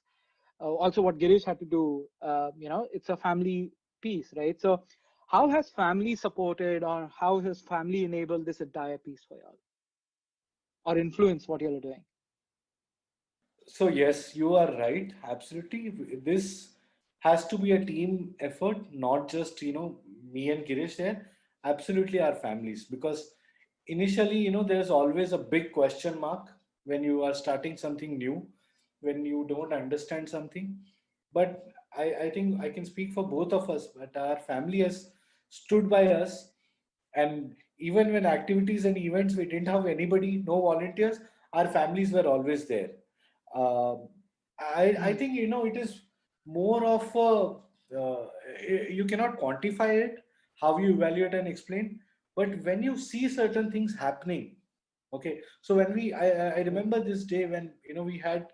also what Girish had to do. It's a family piece, right? So, how has family supported or how has family enabled this entire piece for y'all or influence what you're doing? So yes, you are right. Absolutely. This has to be a team effort, not just, me and Girish there. Absolutely our families. Because initially, there's always a big question mark when you are starting something new, when you don't understand something. But I think I can speak for both of us, but our family has stood by us. And even when activities and events, we didn't have anybody, no volunteers, our families were always there. um, I Hmm. think it is more of you cannot quantify it, how you evaluate and explain, but when you see certain things happening, okay. So when I Right. remember this day when we had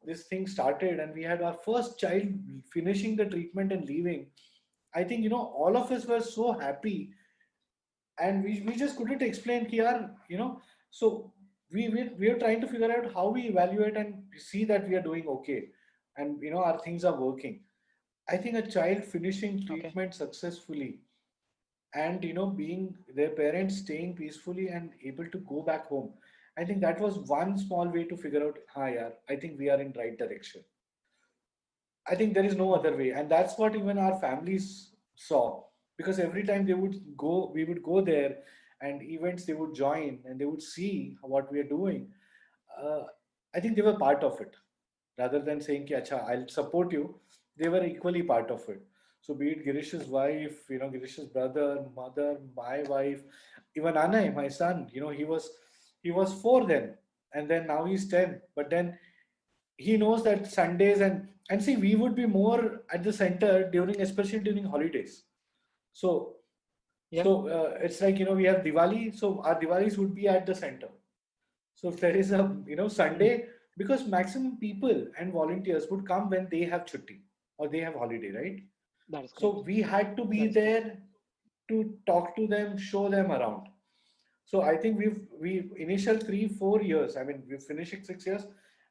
this thing started and we had our first child finishing the treatment and leaving. I think all of us were so happy, and we just couldn't explain ki yaar, so we are trying to figure out how we evaluate and see that we are doing okay, and our things are working. I think a child finishing Okay. treatment successfully, and being their parents staying peacefully and able to go back home, I think that was one small way to figure out, ha yaar, I think we are in right direction. I think there is no Hmm. other way, and that's what even our families saw. Because every time we would go there, and events they would join, and they would see what we are doing. Uh, I think they were part of it, rather than saying, "Ki, acha, I'll support you." They were equally part of it. So, be it Girish's wife, Girish's brother, mother, my wife, even Anay, my son. He was 4 then, and then now he's 10. But then he knows that Sundays, and see, we would be more at the center during, especially during holidays. So Yep. it's like we have Diwali, so our Diwalis would be at the center. So if there is a Hmm. Sunday, because maximum people and volunteers would come when they have chutti or they have holiday, right? That is So correct. we had to be That is correct. there to talk to them, show them around. So I think we initial 3 4 years. I mean, we're finishing 6 years.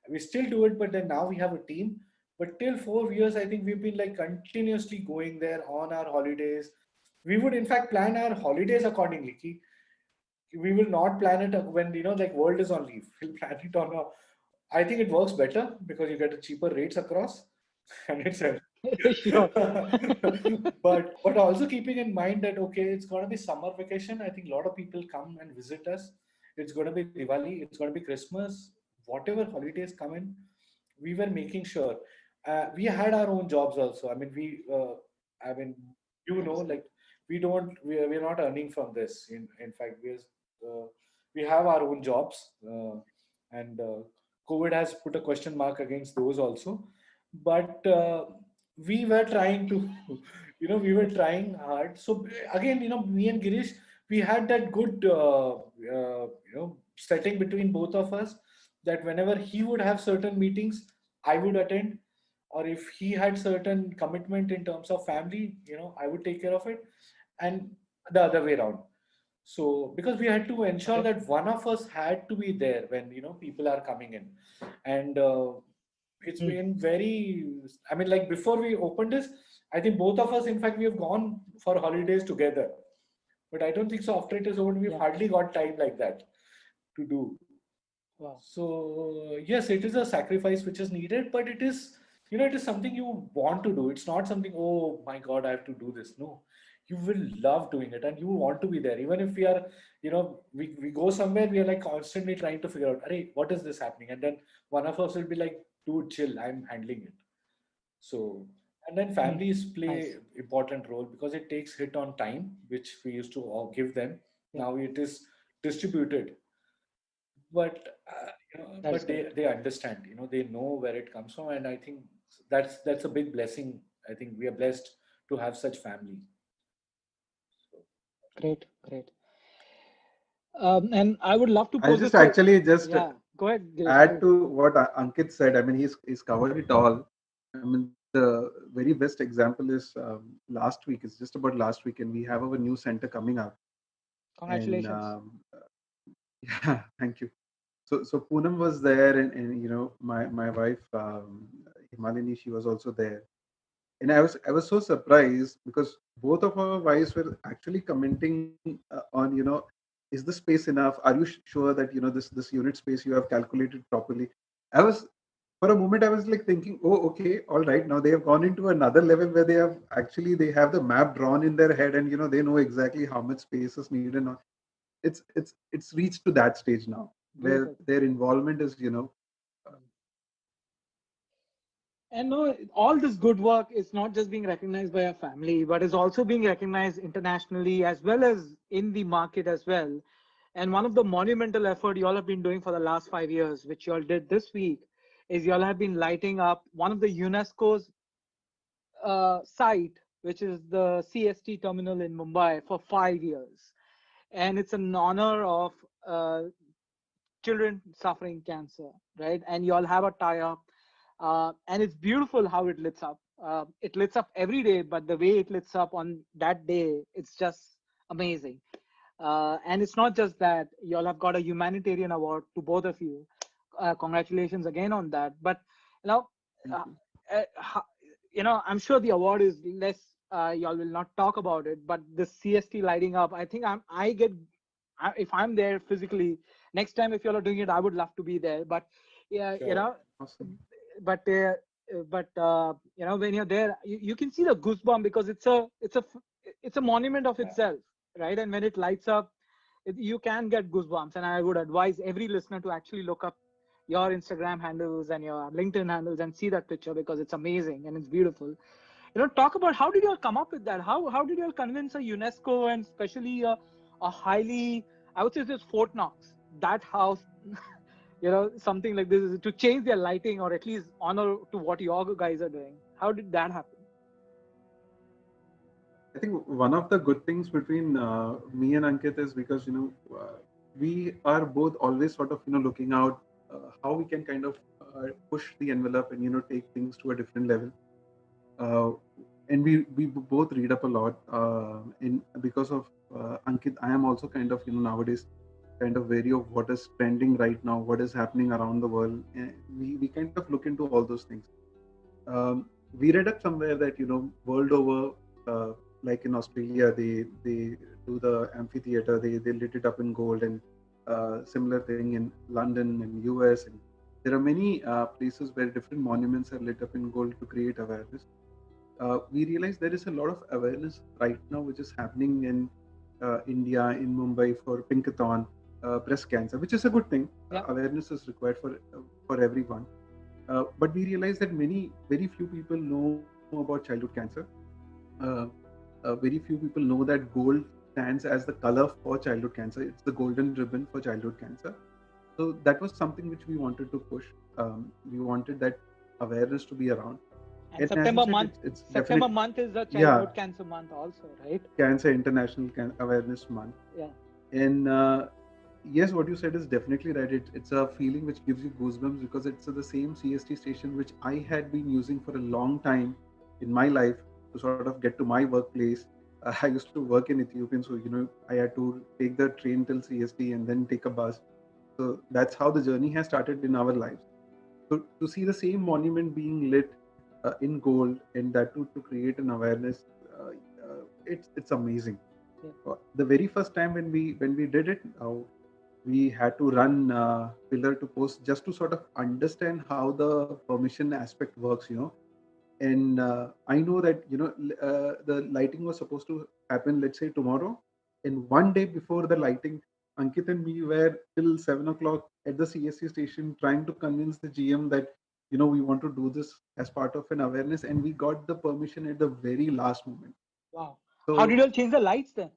We still do it, but then now we have a team. But till 4 years, I think we've been like continuously going there on our holidays. We would in fact plan our holidays accordingly. We will not plan it when like world is on leave. We'll plan it on a. I think it works better because you get a cheaper rates across, and it's Sure. but also keeping in mind that okay, it's going to be summer vacation. I think a lot of people come and visit us. It's going to be Diwali, it's going to be Christmas, whatever holidays come in, we were making sure we had our own jobs also. I mean, I mean, Understood. like we're not earning from this. In fact, we have our own jobs, and COVID has put a question mark against those also. But we were trying to, we were trying hard. So again, me and Girish, we had that good, setting between both of us, that whenever he would have certain meetings, I would attend, or if he had certain commitment in terms of family, I would take care of it, and the other way around. So because we had to ensure Okay. that one of us had to be there when people are coming in, and it's Hmm. been very. I mean, like before we opened this, I think both of us, in fact, we have gone for holidays together. But I don't think so. After it is over, we've Yeah. hardly got time like that to do. Wow. So yes, it is a sacrifice which is needed, but it is something you want to do. It's not something, oh my God, I have to do this. No, you will love doing it and you want to be there. Even if we are, we go somewhere, we are like constantly trying to figure out, hey, what is this happening? And then one of us will be like, dude, chill, I'm handling it. So, and then Hmm. families play Nice. important role because it takes hit on time, which we used to all give them. Yeah. Now it is distributed, but That is but they correct. they understand, they know where it comes from, and I think that's a big blessing. I think we are blessed to have such family. So, Great. Great. And I would love to I'll pose a just quick. actually just Yeah. Go ahead, Girish. add to what Ankit said. I mean, he's covered it all. I mean, the very best example is last week. It's just about last week, and we have our new center coming up. And Congratulations. yeah, thank you. So Poonam was there, and my wife Himalini, she was also there, and I was so surprised because both of our wives were actually commenting on is the space enough? Are you sure that this unit space you have calculated properly? I was For a moment I was like thinking, oh, okay, all right, now they have gone into another level where they have the map drawn in their head, and they know exactly how much space is needed. And all. It's reached to that stage now where Beautiful. their involvement is And no, all this good work is not just being recognized by our family, but is also being recognized internationally as well as in the market as well. And one of the monumental effort you all have been doing for the last 5 years, which you all did this week, is you all have been lighting up one of the UNESCO's site, which is the CST terminal in Mumbai, for 5 years. And it's an honor of uh, children suffering cancer, right? And you all have a tie-up, and it's beautiful how it lights up. It lights up every day, but the way it lights up on that day, it's just amazing. And it's not just that you all have got a humanitarian award to both of you. Congratulations again on that. But you know, uh, uh, I'm sure the award is less. Y'all will not talk about it, but the CST lighting up. I think I get if I'm there physically next time if y'all are doing it, I would love to be there. But yeah, Sure. awesome. but when you're there, you can see the goosebump because it's a monument of Yeah. itself, right? And when it lights up, you can get goosebumps. And I would advise every listener to actually look up your Instagram handles and your LinkedIn handles and see that picture because it's amazing and it's beautiful. Talk about how did you all come up with that? How did you all convince a UNESCO and especially a highly, I would say this Fort Knox, that house, something like this to change their lighting or at least honor to what your guys are doing? How did that happen? I think one of the good things between me and Ankit is because we are both always sort of looking out how we can kind of push the envelope and take things to a different level. Uh, and we both read up a lot. In because of Ankit, I am also kind of nowadays kind of wary of what is trending right now, what is happening around the world. We kind of look into all those things. We read up somewhere that world over, like in Australia, they do the amphitheater, they lit it up in gold, and similar thing in London and US, and there are many places where different monuments are lit up in gold to create awareness. We realize there is a lot of awareness right now which is happening in India, in Mumbai for Pinkathon, breast cancer, which is a good thing. Yeah. Awareness is required for everyone. But we realize that very few people know about childhood cancer. Uh, Very few people know that gold stands as the color for childhood cancer. It's the golden ribbon for childhood cancer. So that was something which we wanted to push. We wanted that awareness to be around. And And as you said, it's definitely, September month is the yeah, childhood cancer month also, right? Cancer International Awareness Month. Yeah. And yes, what you said is definitely right. It's a feeling which gives you goosebumps because it's the same CST station which I had been using for a long time in my life to sort of get to my workplace. I used to work in Ethiopian, so I had to take the train till CST and then take a bus. So that's how the journey has started in our lives. So to see the same monument being lit in gold, and that too to create an awareness, it's amazing. Yeah. The very first time when we did it, we had to run pillar to post just to sort of understand how the permission aspect works. And I know that the lighting was supposed to happen, let's say tomorrow, and one day before the lighting, Ankit and me were till 7 o'clock at the CSC station trying to convince the GM that we want to do this as part of an awareness, and we got the permission at the very last moment. Wow. How did So you all change the lights then?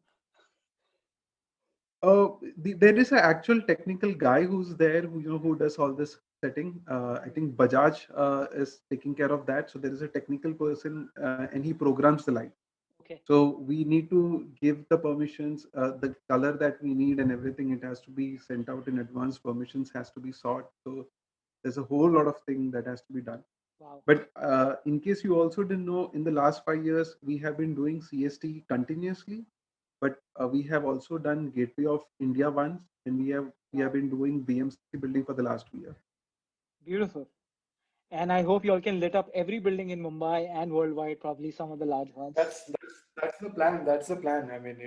there is an actual technical guy who's there who does all this setting. I Okay. think Bajaj is taking care of that. So there is a technical person, and he programs the light. Okay. So we need to give the permissions, the color that we need, and everything. It has to be sent out in advance. Permissions has to be sought. So there's a whole lot of thing that has to be done. Wow. But in case you also didn't know, in the last 5 years, we have been doing CST continuously, but we have also done Gateway of India once, and we have Wow. been doing BMC building for the last 2 years. Beautiful. And I hope you all can lit up every building in Mumbai and worldwide, probably some of the large ones. That's the plan. That's the plan. I mean,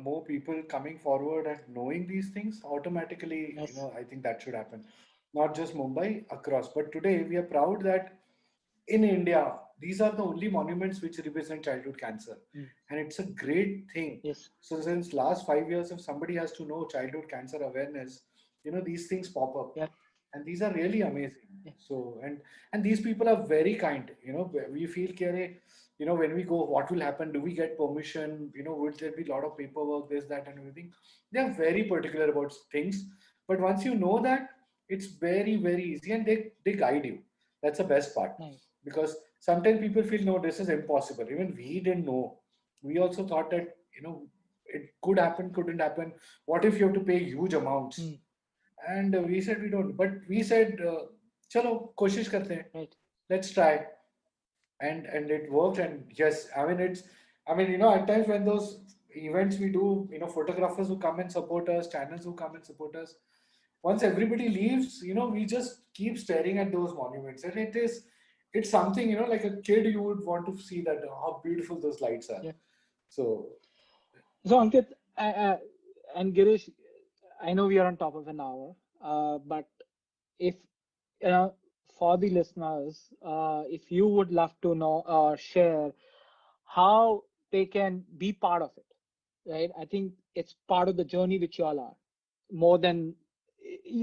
more people coming forward and knowing these things automatically, Yes. I think that should happen. Not just Mumbai, across. But today we are proud that in India, these are the only monuments which represent childhood cancer, Mm. and it's a great thing. Yes. So since last 5 years, if somebody has to know childhood cancer awareness, these things pop up, Yeah. and these are really amazing. Yeah. So and these people are very kind. We feel care. When we go, what will happen? Do we get permission? Will there be a lot of paperwork, this, that, and everything? They are very particular about things. But once you know that, it's very, very easy, and they guide you. That's the best part. Nice. Because sometimes people feel, no, this is impossible. Even we didn't know. We also thought that, it could happen, couldn't happen. What if you have to pay huge amounts? Mm. And we said we don't. But we said, chalo, koshish karte hain. Right. Let's try. And it worked. And yes, at times when those events we do, photographers who come and support us, channels who come and support us, once everybody leaves, we just keep staring at those monuments. And it's something, like a kid, you would want to see that, how beautiful those lights are. Yeah. So So Ankit and Girish, I know we are on top of an hour, but if you know, for the listeners, if you would love to know or share how they can be part of it, right? I think it's part of the journey which you all are. More than,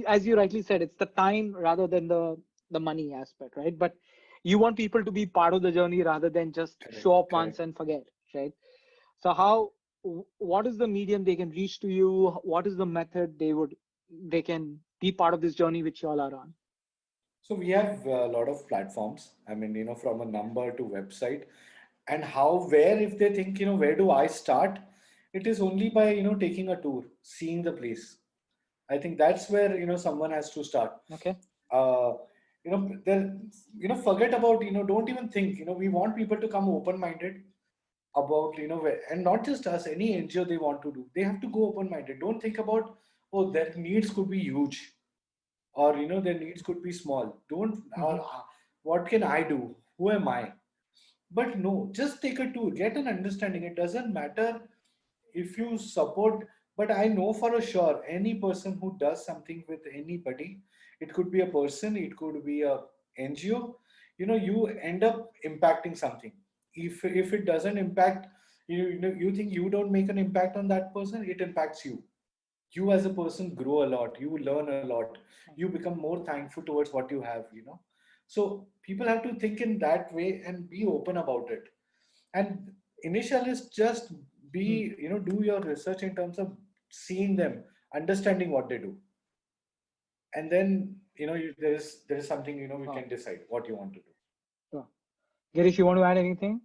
as you rightly said, it's the time rather than the money aspect, right? But you want people to be part of the journey rather than just show correct, up once and forget, right? So how, what is the medium they can reach to you? What is the method they can be part of this journey which you all are on? So we have a lot of platforms. I mean, from a number to website, and where, if they think, where do I start? It is only by, taking a tour, seeing the place. I think that's where, someone has to start. Okay. Uh, Forget about, don't even think, we want people to come open-minded about, and not just us, any NGO they want to do. They have to go open-minded. Don't think about, oh, their needs could be huge, or their needs could be small. Don't or Hmm. what can I do, who am I? But no, just take a tour, get an understanding. It doesn't matter if you support, but I know for a sure any person who does something with anybody, it could be a person, it could be a NGO, you end up impacting something. If it doesn't impact, you think you don't make an impact on that person, it impacts you. You as a person grow a lot, you learn a lot, you become more thankful towards what you have. So people have to think in that way and be open about it. And initial is just Hmm. be, do your research in terms of seeing them, understanding what they do, and then there is something, we Wow. can decide what you want to do. So, Girish, you want to add anything?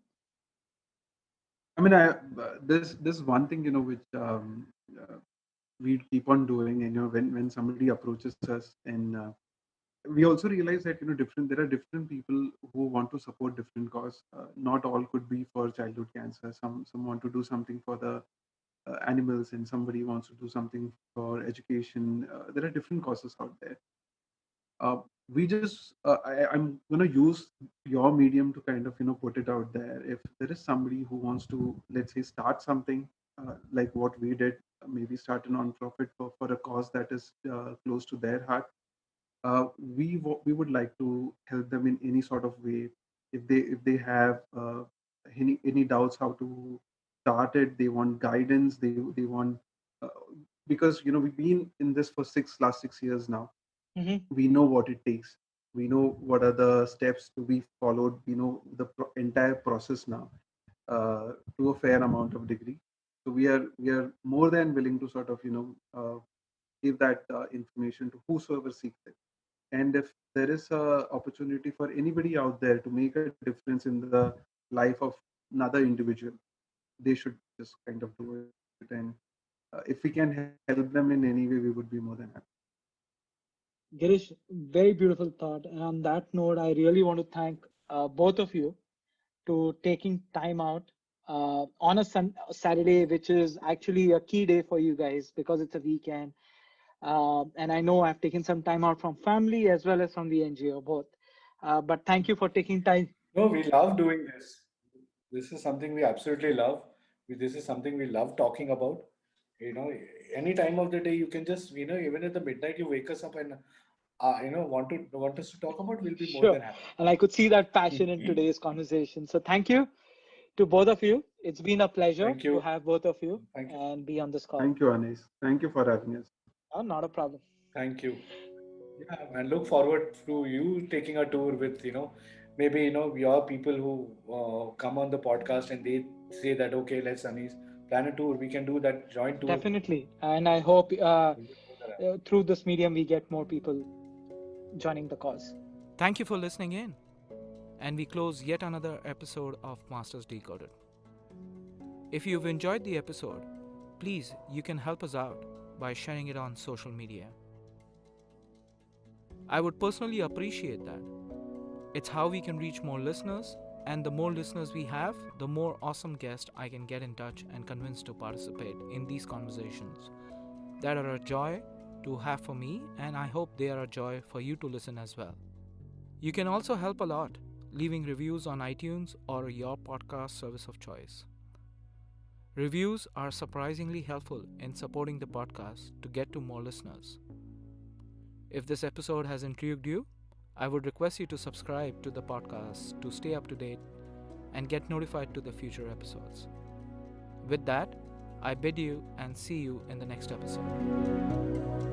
I mean, this one thing which we keep on doing, and when somebody approaches us, and we also realize that there are different people who want to support different cause. Not all could be for childhood cancer. Some want to do something for the animals, and somebody wants to do something for education. There are different causes out there. uh, we just I'm going to use your medium to kind of put it out there. If there is somebody who wants to, let's say, start something like what we did, maybe start a non-profit for a cause that is close to their heart, we would like to help them in any sort of way. If they have any doubts how to start it, they want guidance, they want uh, because we've been in this for last 6 years now. Hmm. We know what it takes. We know what are the steps to be followed. We know the entire process now, to a fair amount of degree. So we are more than willing to sort of give that information to whosoever seeks it. And if there is a opportunity for anybody out there to make a difference in the life of another individual, they should just kind of do it. And if we can help them in any way, we would be more than happy. Girish, very beautiful thought. And on that note, I really want to thank both of you to taking time out on a Saturday, which is actually a key day for you guys because it's a weekend. And I know I've taken some time out from family as well as from the NGO, both. But thank you for taking time. No, we love doing this. This is something we absolutely love. This is something we love talking about. You know, any time of the day, you can just, even at the midnight, you wake us up and, want us to talk about, we'll be more Sure. than happy. And I could see that passion in today's conversation. So thank you to both of you. It's been a pleasure Thank to you. have both of you Thank you. and be on this call. Thank you, Anis. Thank you for having us. Not a problem. Thank you. Yeah, and look forward to you taking a tour with, maybe, your people who come on the podcast and they say that, okay, let's Anis plan a tour. We can do that joint tour. Definitely. And I hope We'll just go there. through this medium, we get more people joining the cause. Thank you for listening in. And we close yet another episode of Masters Decoded. If you've enjoyed the episode, please, you can help us out by sharing it on social media. I would personally appreciate that. It's how we can reach more listeners, and the more listeners we have, the more awesome guests I can get in touch and convince to participate in these conversations that are a joy to have for me, and I hope they are a joy for you to listen as well. You can also help a lot leaving reviews on iTunes or your podcast service of choice. Reviews are surprisingly helpful in supporting the podcast to get to more listeners. If this episode has intrigued you, I would request you to subscribe to the podcast to stay up to date and get notified to the future episodes. With that, I bid you and see you in the next episode.